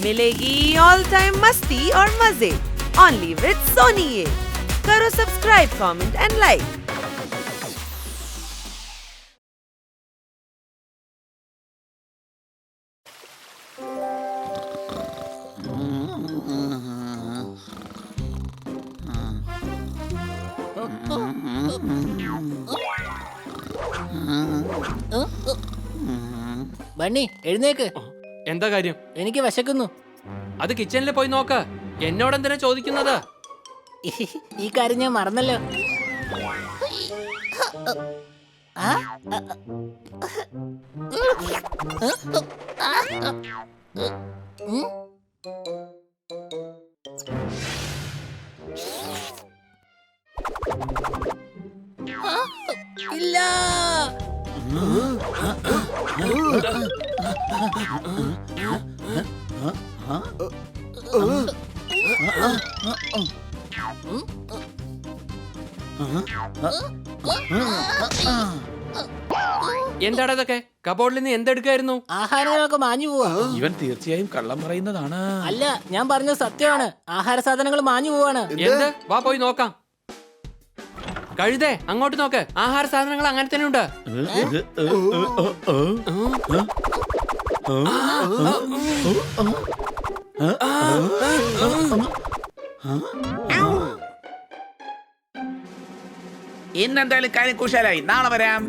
मिलेगी all time मस्ती और मजे ओनली विद सोनी ये। करो subscribe, comment and like. Bunny എഴുന്നേക്ക്. എന്താ കാര്യം? എനിക്ക് വിശക്കുന്നു. അത് കിച്ചണിൽ പോയി നോക്ക്. എന്നോട് എന്തിനാ ചോദിക്കുന്നത്? ഈ കാര്യം ഞാൻ മറന്നല്ലോ. ഇല്ല. എന്താടാ ഇതൊക്കെ? കബോർഡിൽ നിന്ന് എന്തെടുക്കായിരുന്നു? ആഹാരങ്ങളൊക്കെ മാഞ്ഞു പോവാ. ഇവൻ തീർച്ചയായും കള്ളം പറയുന്നതാണ്. അല്ല, ഞാൻ പറഞ്ഞത് സത്യമാണ്. ആഹാര സാധനങ്ങൾ മാഞ്ഞു പോവാണ്. എന്ത്? വാ പോയി നോക്കാം. കഴുതേ, അങ്ങോട്ട് നോക്ക്. ആഹാര സാധനങ്ങൾ അങ്ങനെ തന്നെ ഉണ്ട്. ഇന്നെന്തായാലും കാര്യം കുശാലായി. നാളെ വരാം.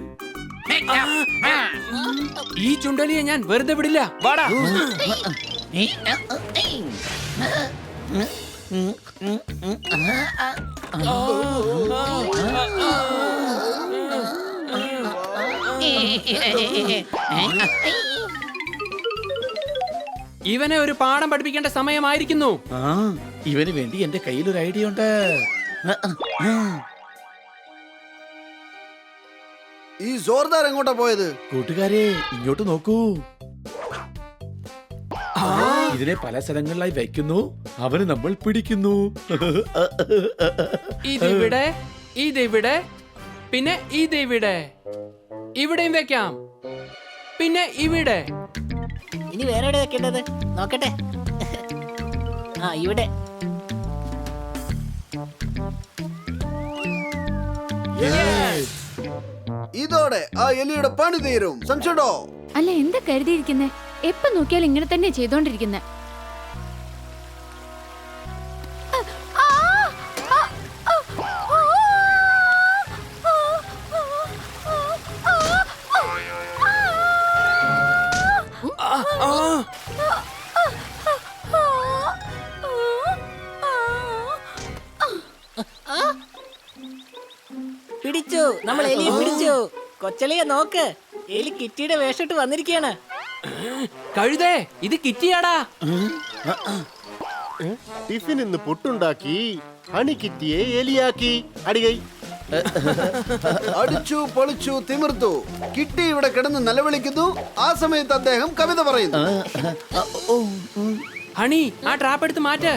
ഈ ചുണ്ടലിയെ ഞാൻ വെറുതെ വിടില്ല. വാടാ. ഇവനെ ഒരു പാഠം പഠിപ്പിക്കേണ്ട സമയമായിരിക്കുന്നു. ഇവന് വേണ്ടി എന്റെ കയ്യിൽ ഒരു ഐഡിയ ഉണ്ട്. ഈ ജോർദാർ എങ്ങോട്ടാ പോയത്? കൂട്ടുകാരെ, ഇങ്ങോട്ട് നോക്കൂ. ഇതിനെ പല സ്ഥലങ്ങളിലായി വയ്ക്കുന്നു. അവന് നമ്മൾ പിടിക്കുന്നു. ഇതിവിടെ, ഇതിവിടെ, പിന്നെ ഇതിവിടെ. ഇവിടെയും വെക്കാം. പിന്നെ ഇവിടെ. ഇനി വേറെ എവിടെ വെക്കേണ്ടത്? നോക്കട്ടെ. ഇവിടെ. ഇതോടെ ആ എലിയുടെ പണി തീരും. സംശയടോ? അല്ല, എന്താ കരുതിയിരിക്കുന്നേ? എപ്പോ നോക്കിയാലും ഇങ്ങനെ തന്നെ ചെയ്തോണ്ടിരിക്കുന്നെ. പിടിച്ചു, നമ്മൾ എലിയെ പിടിച്ചു. കൊച്ചലിയെ നോക്ക്, എലി കിറ്റിയുടെ വേഷിട്ട് വന്നിരിക്കുകയാണ്. കഴുതേ, ഇത് കിറ്റിയാടാ. ടിഫിൻ ഇന്ന് പുട്ടുണ്ടാക്കി, ഹണി കിറ്റിയെ എലിയാക്കി. അടികൈ അടിച്ചു പൊളിച്ചു തിമിർത്തു. കിട്ടി ഇവിടെ കിടന്ന് നിലവിളിക്കുന്നു. ആ സമയത്ത് അദ്ദേഹം കവിത പറയുന്നു. ഹണി, ആ ട്രാപ്പ് എടുത്ത് മാറ്റ്.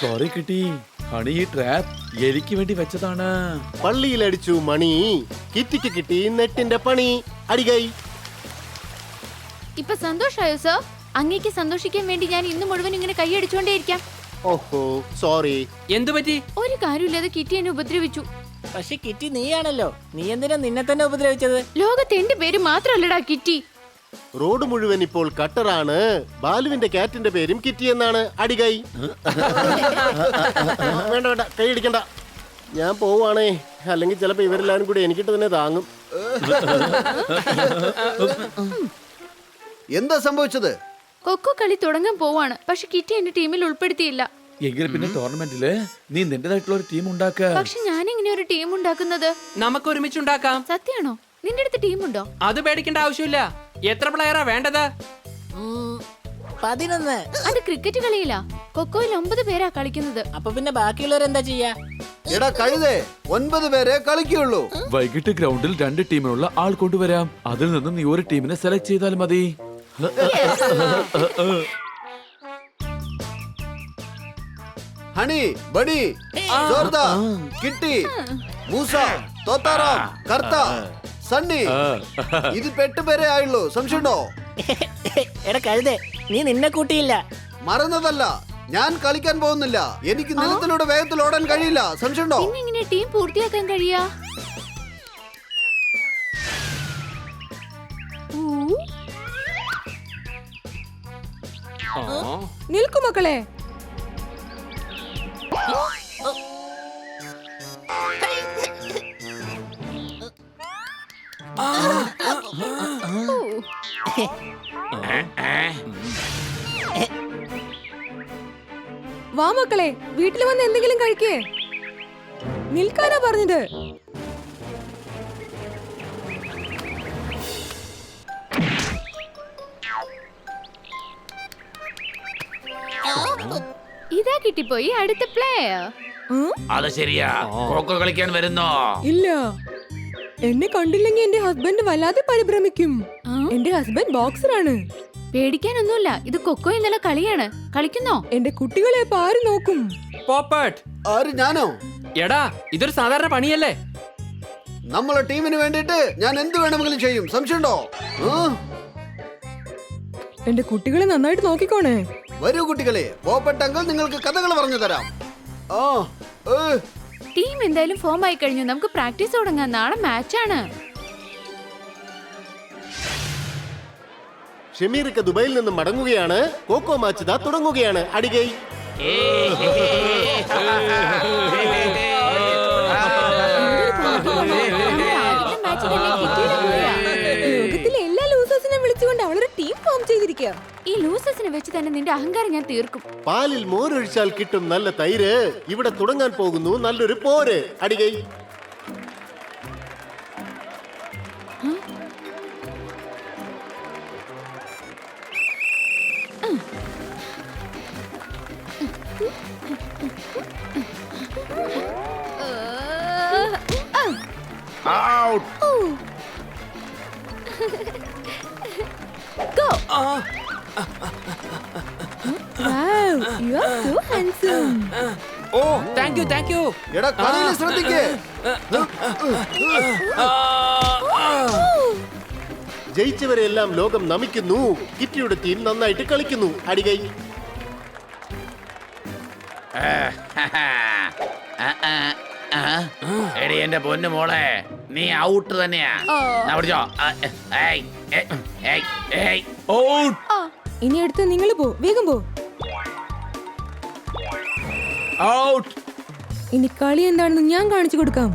സോറി കിട്ടി. ഹണി, ഈ ട്രാപ്പ് എലിക്ക് വേണ്ടി വെച്ചതാണ്. പള്ളിയിൽ അടിച്ചു മണി, കിറ്റിക്ക് കിട്ടി നെറ്റിന്റെ പണി. അടികൈ. ഇപ്പൊ സന്തോഷായോ സർ? അങ്ങേക്ക് സന്തോഷിക്കാൻ വേണ്ടി ഞാൻ ഇന്ന് മുഴുവൻ ഇങ്ങനെ കൈയടിച്ചോണ്ടേയിരിക്കാം. ഓഹോ, സോറി. എന്തു പറ്റി? ഒരു കാര്യമില്ലാതെ കിറ്റി എന്നെ ഉപദ്രവിച്ചു. പക്ഷെ കിറ്റി നീയാണല്ലോ. നീ എന്തിനാ നിന്നെ തന്നെ ഉപദ്രവിച്ചത്? ലോകത്ത് എന്റെ പേര് മാത്രമല്ലടാ കിറ്റി. റോഡ് മുഴുവൻ ഇപ്പോൾ കട്ടറാണ്. ബാലുവിന്റെ കാറ്റിന്റെ പേരും കിറ്റി എന്നാണ്. അടികൈ. വേണ്ട വേണ്ട, കൈയടിക്കണ്ട. ഞാൻ പോവാണേ, അല്ലെങ്കിൽ ചിലപ്പോ ഇവരെല്ലാരും കൂടി എനിക്കിട്ട് തന്നെ താങ്ങും. എന്താ സംഭവിച്ചത്? കൊക്കോ കളി തുടങ്ങാൻ പോവാണ്. പക്ഷെ കിറ്റി എന്റെ ടീമിൽ ഉൾപ്പെടുത്തിയില്ല. എങ്കിൽ പിന്നെ ടൂർണമെന്റില് നീ നിന്റേതായിട്ടുള്ള ഒരു ടീം ഉണ്ടാക്ക. പക്ഷെ ഞാൻ എങ്ങനെ ഒരു ടീം ഉണ്ടാക്കുന്നത്? നമുക്ക് ഒരുമിച്ചുണ്ടാക്കാം. സത്യാണോ? നിന്റെ അടുത്ത് ടീമുണ്ടോ? അത് പേടിക്കേണ്ട ആവശ്യമില്ല. എത്ര പ്ലെയറാ വേണ്ടത്? 11. അത് ക്രിക്കറ്റ് കളിയില്ല. കൊക്കോയിൽ 9 പേരാ കളിക്കുന്നത്. അപ്പൊ പിന്നെ ബാക്കിയുള്ളവരെന്താ ചെയ്യാ? എടാ കഴുതേ, 9 പേരെ കളിക്കുള്ളൂ. വൈകിട്ട് ഗ്രൗണ്ടിൽ 2 ടീമിനുള്ള ആൾ കൊണ്ടുവരാം. അതിൽ നിന്നും നീ ഒരു ടീമിനെ സെലക്ട് ചെയ്താൽ മതി. ഹണി, ബഡി, ജോർദാർ, കിട്ടി, മൂസ, തോത്താറാം, കർത്ത, സണ്ണി ഇതിപ്പോ 8 പേരെ ആയുള്ളൂ, സംശയമുണ്ടോ? എടാ കഴുതേ, നീ നിന്നെ കൂട്ടിയില്ല. മറന്നതല്ല, ഞാൻ കളിക്കാൻ പോകുന്നില്ല. എനിക്ക് നിലത്തിലൂടെ വേഗത്തിൽ ഓടാൻ കഴിയില്ല, സംശയമുണ്ടോ? ഇങ്ങനെ ടീം പൂർത്തിയാക്കാൻ കഴിയാ? നിൽക്കു മക്കളെ. വാ മക്കളെ, വീട്ടിൽ വന്ന് എന്തെങ്കിലും കഴിക്കേ. നിൽക്കാനാ പറഞ്ഞത്. ഇതാ കിട്ടിപ്പോയി അടുത്ത പ്ലെയർ. അത് ശരിയാ, കോക്കോ കളിക്കാൻ വരുന്നോ? ഇല്ല, എന്നെ കണ്ടില്ലെങ്കിൽ എന്റെ ഹസ്ബൻഡ് വല്ലാതെ പരിഭ്രമിക്കും. എന്റെ ഹസ്ബൻഡ് ബോക്സറാണ്. പേടിക്കാനൊന്നുമില്ല, ഇത് കൊക്കോ എന്നുള്ള കളിയാണ്. കളിക്കുന്നോ? എന്റെ കുട്ടികളെ ഇപ്പൊ ആര് നോക്കും? പോപ്പട്ട്. ആര്, ഞാനോ? എടാ, ഇതൊരു സാധാരണ പണിയല്ലേ? നമ്മളെ ടീമിന് വേണ്ടിട്ട് ഞാൻ എന്ത് വേണമെങ്കിലും ചെയ്യും, സംശയമുണ്ടോ? എന്റെ കുട്ടികളെ നന്നായിട്ട് നോക്കിക്കോണേ. വരൂ കുട്ടികളെ, പോപ്പട്ടങ്ങൾ നിങ്ങൾക്ക് കഥകൾ പറഞ്ഞു തരാം. ടീം എന്തായാലും ഫോം ആയി കഴിഞ്ഞു. നമുക്ക് പ്രാക്ടീസ് തുടങ്ങാം. നാളെ മാച്ചാണ്. ഷമീർക്ക് ദുബൈയിൽ നിന്ന് മടങ്ങുകയാണ്. കോക്കോ മാച്ച് ദാ തുടങ്ങുകയാണ്. അടികൈ ലോകത്തിലെ എല്ലാ ലൂസേഴ്സിനെ വിളിച്ചുകൊണ്ട് അവളൊരു ടീം ഫോം ചെയ്തിരിക്കുക. ഈ ലൂസേഴ്സിനെ വെച്ച് തന്നെ നിന്റെ അഹങ്കാരം ഞാൻ തീർക്കും. പാലിൽ മോരൊഴിച്ചാൽ കിട്ടും നല്ല തൈര്. ഇവിടെ തുടങ്ങാൻ പോകുന്നു നല്ലൊരു പോര്. അടികൈ out. Go. Wow, you are so handsome. Oh, thank you, thank you. എടാ, കളിയിൽ ശ്രദ്ധിക്കേ. ജയിച്ചവരെല്ലാം ലോകം നമിക്കുന്നു. കിറ്റിയുടെ ടീം നന്നായിട്ട് കളിക്കുന്നു. അടികൈ എടി എന്റെ പൊന്നു മോളെ, നീ ഔട്ട് തന്നെയാ. പിടിച്ചോ. ഇനി അടുത്ത് നിങ്ങൾ പോ, വേഗം പോ. ഔട്ട്. ഇനി കളി എന്താണെന്ന് ഞാൻ കാണിച്ചു കൊടുക്കാം.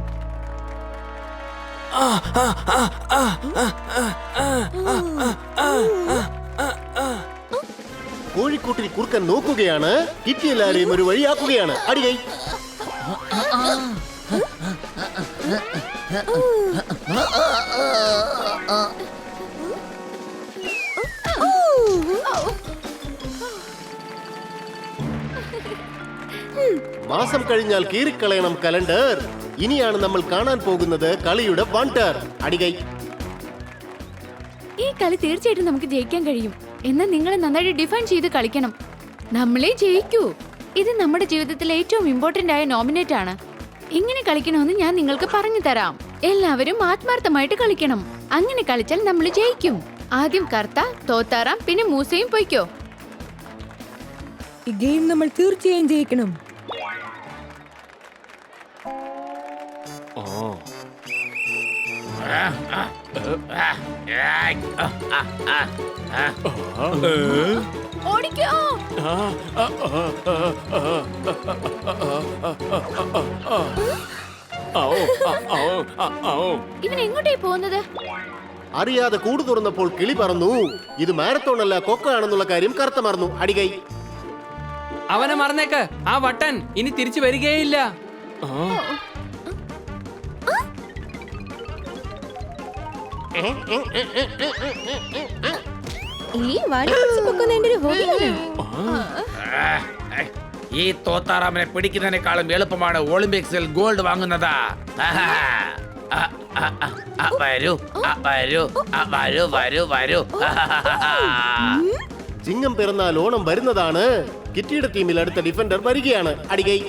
കോഴിക്കൂട്ടിൽ കുറുക്കൻ നോക്കുകയാണ്. കിറ്റി എല്ലാരെയും ഒരു വഴിയാക്കുകയാണ്. അടികൈ മാസം കഴിഞ്ഞാൽ കീറിക്കളയണം കലണ്ടർ. ഇനിയാണ് നമ്മൾ കാണാൻ പോകുന്നത് കളിയുടെ വണ്ടർ. അടികൈ ഈ കളി തീർച്ചയായിട്ടും നമുക്ക് ജയിക്കാൻ കഴിയും. എന്നാൽ നിങ്ങൾ നന്നായിട്ട് ഡിഫൈൻ ചെയ്ത് കളിക്കണം. നമ്മളെ ജയിക്കൂ. ഇത് നമ്മുടെ ജീവിതത്തിലെ ഏറ്റവും ഇമ്പോർട്ടന്റ് ആയ നോമിനേറ്റ് ആണ്. ഇങ്ങനെ കളിക്കണമെന്ന് ഞാൻ നിങ്ങൾക്ക് പറഞ്ഞു തരാം. എല്ലാവരും ആത്മാർത്ഥമായിട്ട് കളിക്കണം. അങ്ങനെ കളിച്ചാൽ നമ്മൾ ജയിക്കും. ആദ്യം കർത്ത, തോത്താറാം, പിന്നെ മൂസയും പൊയ്ക്കോ. ഈ ഗെയിം നമ്മൾ തീർച്ചയായും ജയിക്കണം. ഓടിക്കോ. ഇവൻ എങ്ങോട്ടേ പോകുന്നത്? അറിയാതെ കൂട് തുറന്നപ്പോൾ കിളി പറന്നു. ഇത് മാരത്തോൺ അല്ല, കൊക്ക ആണെന്നുള്ള കാര്യം കറുത്ത മറന്നു. അടികൈ അവനെ മറന്നേക്ക്. ആ വട്ടൻ ഇനി തിരിച്ചു വരികയില്ല. ഈ വടി പിടിച്ച് പൊക്കുന്ന എന്റെ ഒരു ഹോബിയാണ്. ഈ തോത്താറാമിനെ പിടിക്കുന്നതിനേക്കാളും എളുപ്പമാണ് ഒളിമ്പിക്സിൽ ഗോൾഡ് വാങ്ങുന്നത്. വരൂ വരൂ വരൂ വരൂ വരൂ. ചിങ്ങം പിറന്നാൽ ഓണം വരുന്നതാണ്. കിറ്റിയുടെ ടീമിൽ അടുത്ത ഡിഫൻഡർ വരികയാണ്. അടികൈ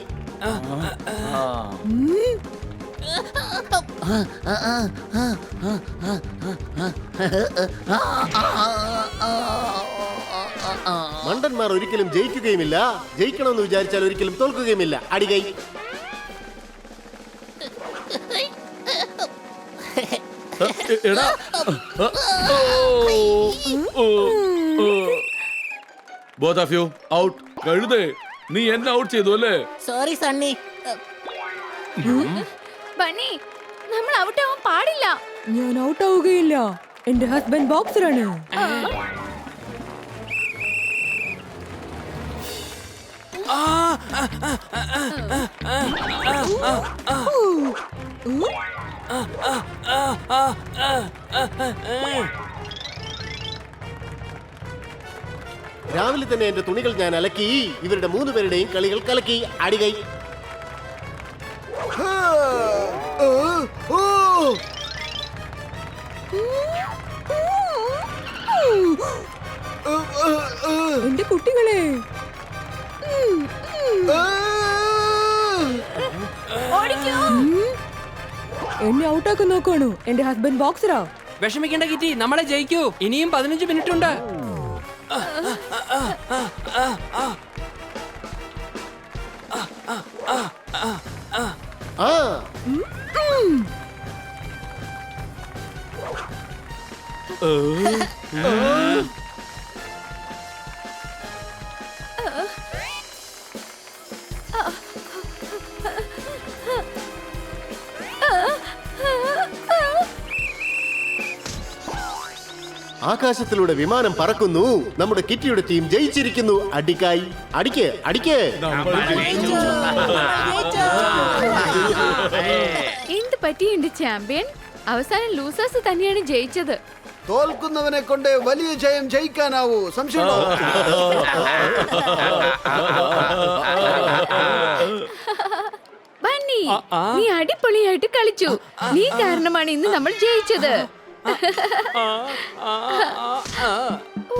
മണ്ടന്മാർ ഒരിക്കലും ജയിക്കുകയുമില്ല, ജയിക്കണമെന്ന് വിചാരിച്ചാൽ ഒരിക്കലും തോൽക്കുകയുമില്ല. അടികൈ. എടാ ബോത്ത് ഓഫ് യു ഔട്ട്. കഴുതേ, നീ എന്നെ ഔട്ട് ചെയ്തു അല്ലേ? സോറി സണ്ണി. ബണ്ണി, നമ്മൾ ഔട്ട് ആവാൻ പാടില്ല. ഞാൻ ഔട്ട് ആവുകയില്ല. എന്റെ ഹസ്ബൻഡ് ബോക്സറാണ്. രാവിലെ തന്നെ എന്റെ തുണികൾ ഞാൻ അലക്കി. ഇവരുടെ 3 പേരുടെയും കളികൾ കലക്കി. അടികൈ. എന്റെ കുട്ടികളെ, എന്നെ ഔട്ടാക്കാൻ നോക്കാണോ? എന്റെ ഹസ്ബൻഡ് ബോക്സറാ. വിഷമിക്കേണ്ട കിറ്റി, നമ്മളെ ജയിക്കൂ. ഇനിയും 15 മിനിറ്റ് ഉണ്ട്. ആകാശത്തിലൂടെ വിമാനം പറക്കുന്നു. നമ്മുടെ കിറ്റിയുടെ ടീം ജയിച്ചിരിക്കുന്നു. അടിക്കായി. അടിക്ക് അടിക്ക്. എന്ത് പറ്റി എന്റെ ചാമ്പ്യൻ? അവസാനം ലൂസേഴ്സ് തന്നെയാണ് ജയിച്ചത്. തോൽക്കുന്നവനെ കൊണ്ട് വലിയ ജയം ജയിക്കാനാവൂ. സംശയമുണ്ടോ? ബണ്ണി, നീ അടിപൊളിയായിട്ട് കളിച്ചു. നീ കാരണമാണ് ഇന്ന് നമ്മൾ ജയിച്ചത്. ഓ